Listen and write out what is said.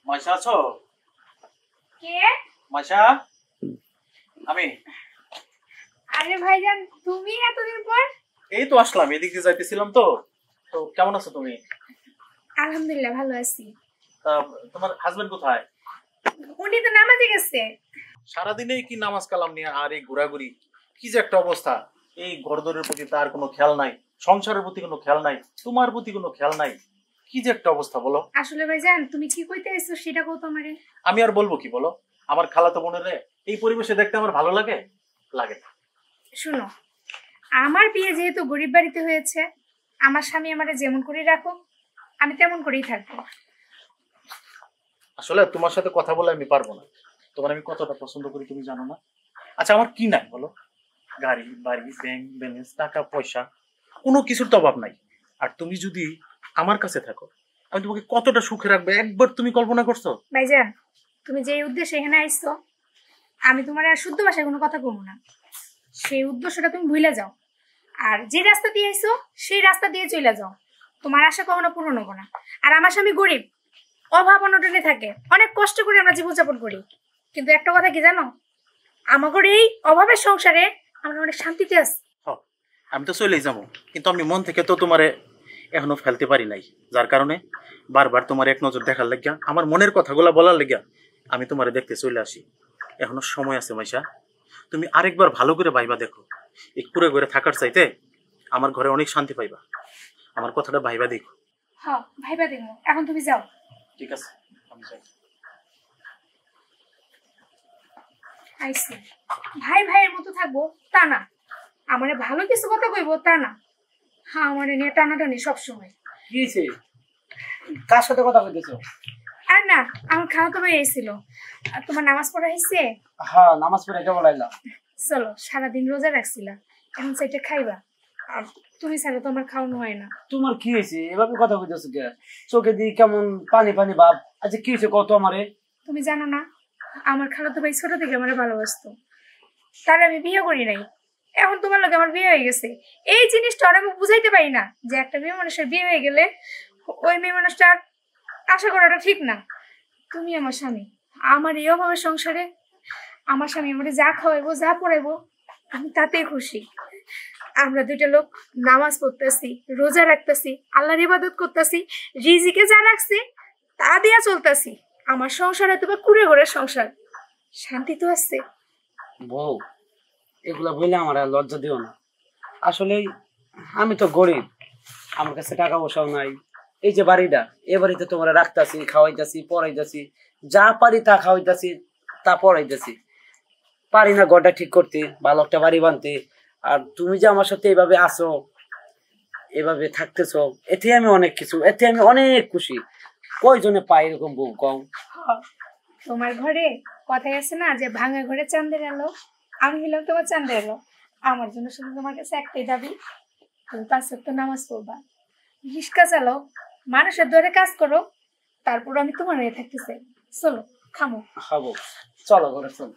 মাইশা আছো? কে? মাইশা, আমি। আরে ভাইজান, তুমি এতদিন পর? এই তো আসলাম, এদিক দিয়ে যাইতেছিলাম তো। তো কেমন আছো তুমি? আলহামদুলিল্লাহ ভালো আছি। তা তোমার হাজবেন্ড কোথায়? উনি তো নামাজে গেছে। সারাদিনে কি নামাজ কালাম নিয়ে আর এই ঘোরাঘুরি, কি যে একটা অবস্থা। এই ঘরদোরের প্রতি তার কোনো খেয়াল নাই, সংসারের প্রতি কোনো খেয়াল নাই, তোমার প্রতি কোনো খেয়াল নাই। কি যে একটা অবস্থা বলো। আসলে ভাইজান, তুমি কি কইতে আইছো সেটা কও তো আমারে। আমি আর বলবো কি বলো? আমার খালাতো বোনের এই পরিবেশে দেখতে আমার ভালো লাগে? লাগে না। শুনো, আমার বিয়ে যেহেতু গরিব বাড়িতে হয়েছে, আমার স্বামী আমারে যেমন করে রাখো আমি তেমন করেই থাকবো। আসলে তোমার সাথে কথা বলে আমি পারবো না। তোমার আমি কতটা পছন্দ করি তুমি জানো না। আচ্ছা, আমার কি নাই বলো? গাড়ি বাড়ি ব্যাংক ব্যালেন্স টাকা পয়সা কোনো কিছুর তো অভাব নাই। আর তুমি যদি আমার কাছে থাকো, আমি তোমাকে কতটা সুখে রাখবো একবার তুমি কল্পনা করছো? ভাইজান, তুমি যে উদ্দেশ্যে এখানে আইছো, আমি তোমার আর শুদ্ধ ভাষায় কোনো কথা কমু না। সেই উদ্দেশ্যটা তুমি ভুলে যাও। আর যে রাস্তা দিয়ে আইছো সেই রাস্তা দিয়ে চলে যাও। তোমার আশা কখনো পূরণ হবো না। আর আমার স্বামী গরিব, অভাব অনটনে থাকে, অনেক কষ্ট করে আমরা জীবনযাপন করি। কিন্তু একটা কথা কি জানো, আমাদের এই অভাবের সংসারে আমরা অনেক শান্তিতে আছি। হ, আমি তো চলেই যাবো, কিন্তু আমি মন থেকে তো তোমারে এখনো ফেলতে পারি নাই। যার কারণে বারবার তোমার এক নজর দেখার লাগিয়া, আমার মনের কথাগুলা বলার লাগিয়া আমি তোমারে দেখতে চলে আসি। এখনো সময় আছে মাইশা, তুমি আরেকবার ভালো করে ভাইবা দেখো। এই কুড়ে ঘরে থাকার চাইতে আমার ঘরে অনেক শান্তি পাইবা। আমার কথাটা ভাইবা দেখো। হ্যাঁ ভাইবা দেখো, এখন তুমি যাও। ঠিক আছে, আমি যাই। আইসি ভাই ভাইয়ের মতো থাকবো তা না, আমারে ভালো কিছু কথা কইবো তা না। হ্যাঁ, আমারে নিয়ে টানাটানি সবসময়। কি হয়েছে? কার সাথে কথা কইতেছো? আর না, আমার খালাতো ভাই এসেছিল। আর তোমার নামাজ পড়া হয়েছে? হ্যাঁ, নামাজ পড়ে কেবল আইলাম। চলো, সারাদিন রোজা রাখছিলা, এখন সেটা খাইবা। আর তুমি ছাড়া তো আমার খাওয়ানো হয় না। তোমার কি হয়েছে? এভাবে কথা কইতেছো কে? চোখে দিয়ে কেমন পানি পানি ভাব। আচ্ছা, কি হয়েছে কত আমারে? তুমি জানো না, আমার খালাতো ভাই ছোট থেকে আমার ভালোবাসতো। তার আমি বিয়ে করি নাই, এখন তোমার লোকে আমার বিয়ে হয়ে গেছে। এই জিনিসটা আর আমি বুঝাইতে পারি না যে একটা মেয়ে মানুষের বিয়ে হয়ে গেলে ওই মেয়ে মানুষটার আশা করাটা ঠিক না। তুমি আমার স্বামী, আমার এই অভাবের সংসারে আমার স্বামী আমাকে যা খাওয়াইবো যা পড়াইবো আমি তাতেই খুশি। আমরা দুইটা লোক নামাজ পড়তেছি, রোজা রাখতেছি, আল্লাহর ইবাদত করতেছি, রিজিকে যা রাখছি তা দিয়া চলতেছি। আমার সংসারে তো বা কুড়ে ঘরের সংসার, শান্তি তো আছে। বউ, এগুলা বললে আমার আর লজ্জা দিও না। আসলে আমি তো গরিব, আমার কাছে টাকা পয়সাও নাই। এই যে বাড়িটা, এ বাড়িতে তোমরা রাখতাছি, খাওয়াইতাছি, পড়াইতাছি, যা পারি তা খাওয়াইতাছি, তা পড়াইতাছি। পারি না ঘরটা ঠিক করতে, ভালো একটা বাড়ি বানতে। আর তুমি যে আমার সাথে এভাবে আসো, এভাবে থাকতেছো, এতে আমি অনেক কিছু, এতে আমি অনেক খুশি। কয়জনে পাই এরকম বউ কম? তোমার ঘরে কথাই আছে না যে ভাঙা ঘরে চাঁদের এলো, আমি হলাম তোমার চাঁদের এলো। আমার জন্য শুধু তোমার কাছে একটাই দাবি, তুমি 5 ওয়াক্ত নামাজ পড়বা, রিক্সা চালাও, মানুষের ধরে কাজ করো, তারপর আমি তোমার হয়ে থাকতে চাই। চলো খামো। হবো, চলো ঘরে চলো।